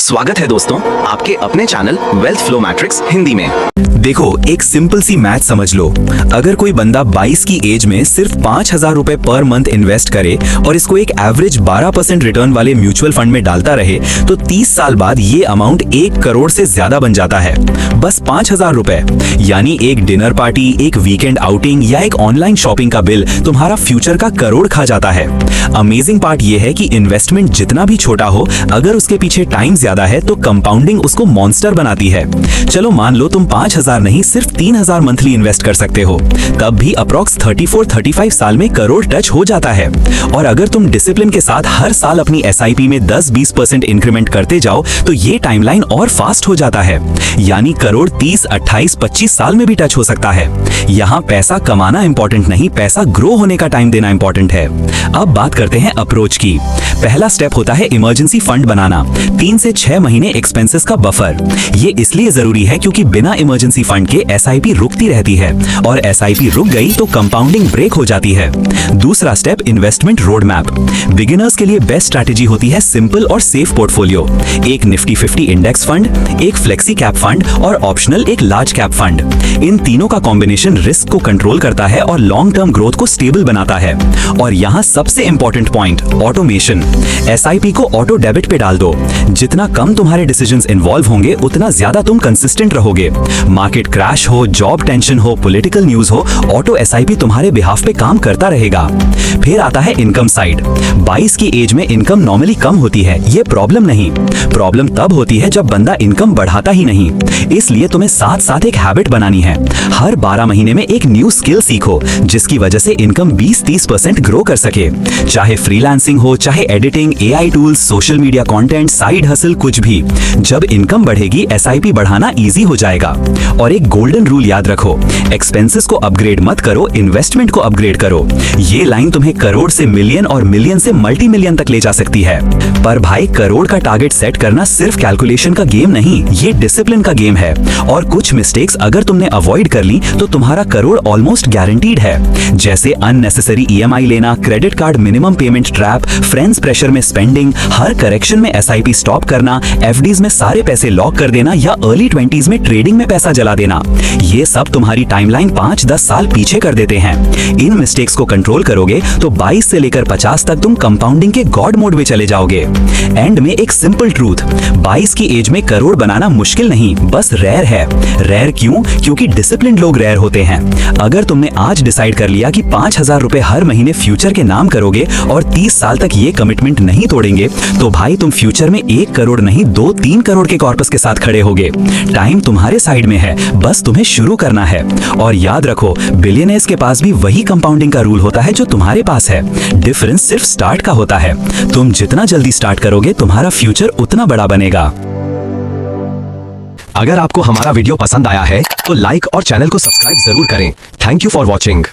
स्वागत है दोस्तों आपके अपने channel wealth flow matrix Hindi में। देखो, एक सिंपल सी मैथ समझ लो। अगर कोई बंदा 22 की एज में सिर्फ 5,000 रुपए पर मंथ इन्वेस्ट करे और इसको एक एवरेज 12% रिटर्न वाले म्यूचुअल फंड में डालता रहे तो 30 साल बाद ये अमाउंट 1 करोड़ से ज्यादा बन जाता है। बस 5,000 रुपए, यानी एक डिनर पार्टी, एक वीकेंड आउटिंग या एक ऑनलाइन शॉपिंग का बिल तुम्हारा फ्यूचर का करोड़ खा जाता है। अमेजिंग पार्ट ये है कि इन्वेस्टमेंट जितना भी छोटा हो, अगर उसके पीछे टाइम ज्यादा है तो कंपाउंडिंग उसको मॉन्स्टर बनाती है। चलो मान लो तुम 5,000 नहीं सिर्फ 3,000 मंथली इन्वेस्ट कर सकते हो, तब भी अप्रॉक्स 34-35 साल में करोड़ टच हो जाता है। और अगर तुम डिसिप्लिन के साथ हर साल अपनी एसआईपी में 10-20% इंक्रीमेंट करते जाओ तो ये टाइमलाइन और फास्ट हो जाता है, यानी करोड़ 30, 28, 25 साल में भी टच हो सकता है। यहाँ पैसा कमाना इंपॉर्टेंट नहीं, पैसा ग्रो होने का टाइम देना इंपॉर्टेंट है। अब बात करते हैं अप्रोच की। पहला स्टेप होता है इमरजेंसी फंड बनाना, 3 से 6 महीने एक्सपेंसेस का बफर। ये इसलिए जरूरी है क्योंकि बिना इमरजेंसी फंड के एसआईपी रुकती रहती है और एसआईपी रुक गई तो कंपाउंडिंग ब्रेक हो जाती है। दूसरा step investment road map. Beginners के लिए बेस्ट स्ट्रैटेजी होती है सिंपल और सेफ पोर्टफोलियो। एक निफ्टी 50 इंडेक्स फंड, एक फ्लेक्सी कैप फंड और ऑप्शनल एक लार्ज कैप फंड। इन तीनों का कॉम्बिनेशन रिस्क को कंट्रोल करता है और लॉन्ग टर्म ग्रोथ को स्टेबल बनाता है। और यहाँ सबसे इंपॉर्टेंट पॉइंट, ऑटोमेशन। एसआईपी को ऑटो डेबिट पे डाल दो। जितना कम तुम्हारे डिसीजंस इन्वॉल्व होंगे उतना ज्यादा तुम कंसिस्टेंट रहोगे। मार्केट क्रैश हो, जॉब टेंशन हो, पॉलिटिकल न्यूज हो, ऑटो एसआईपी तुम्हारे बिहाफ पे काम करता रहेगा। फिर आता है इनकम साइड। 22 की एज में इनकम नॉर्मली कम होती है, ये प्रॉब्लम नहीं। प्रॉब्लम तब होती है जब बंदा इनकम बढ़ाता ही नहीं। इसलिए तुम्हें साथ साथ एक हैबिट बनानी है। हर 12 महीने में एक न्यू स्किल सीखो जिसकी वजह से इनकम 20-30% ग्रो कर सके। चाहे फ्रीलांसिंग हो, चाहे editing, AI tools, social media content, side hustle, कुछ भी। जब इनकम बढ़ेगी एसआईपी बढ़ाना इजी हो जाएगा। और एक गोल्डन रूल याद रखो, एक्सपेंसेस को अपग्रेड मत करो, इन्वेस्टमेंट को अपग्रेड करो। ये लाइन तुम्हें करोड़ से मिलियन और मिलियन से मल्टी मिलियन तक ले जा सकती है। पर भाई, करोड़ का टारगेट सेट करना सिर्फ कैलकुलेशन का गेम नहीं, ये डिसिप्लिन का गेम है। और कुछ मिस्टेक्स अगर तुमने अवॉइड कर ली तो तुम्हारा करोड़ ऑलमोस्ट गारंटीड है। जैसे अननेसेसरी ईएमआई लेना, credit card minimum payment trap, friends pressure में स्पेंडिंग, हर करेक्शन में एसआईपी स्टॉप करना, एफडीज में सारे पैसे लॉक कर देना या अर्ली 20s में ट्रेडिंग में पैसा जला देना। ये सब तुम्हारी टाइमलाइन 5-10 साल पीछे कर देते हैं। इन मिस्टेक्स को कंट्रोल करोगे तो 22 से लेकर 50 तक तुम कंपाउंडिंग के गॉड मोड में चले जाओगे। एंड में एक सिंपल ट्रूथ, 22 की एज में करोड़ बनाना मुश्किल नहीं, बस रेयर है। रेयर क्यों? क्योंकि डिसिप्लिन लोग रेयर होते हैं। अगर तुमने आज डिसाइड कर लिया कि 5,000 रुपए हर महीने फ्यूचर के नाम करोगे और 30 साल तक ये कमिटमेंट नहीं तोड़ेंगे तो भाई तुम फ्यूचर में 1 करोड़ नहीं 2-3 करोड़ के कॉर्पस के साथ खड़े होगे। टाइम तुम्हारे साइड में है, बस तुम्हें शुरू करना है। और याद रखो, बिलियनर्स के पास भी वही कंपाउंडिंग का रूल होता है जो तुम्हारे पास है। डिफरेंस सिर्फ स्टार्ट का होता है। तुम जितना जल्दी स्टार्ट करोगे तुम्हारा फ्यूचर उतना बड़ा बनेगा। अगर आपको हमारा वीडियो पसंद आया है तो लाइक और चैनल को सब्सक्राइब जरूर करें। Thank you for watching.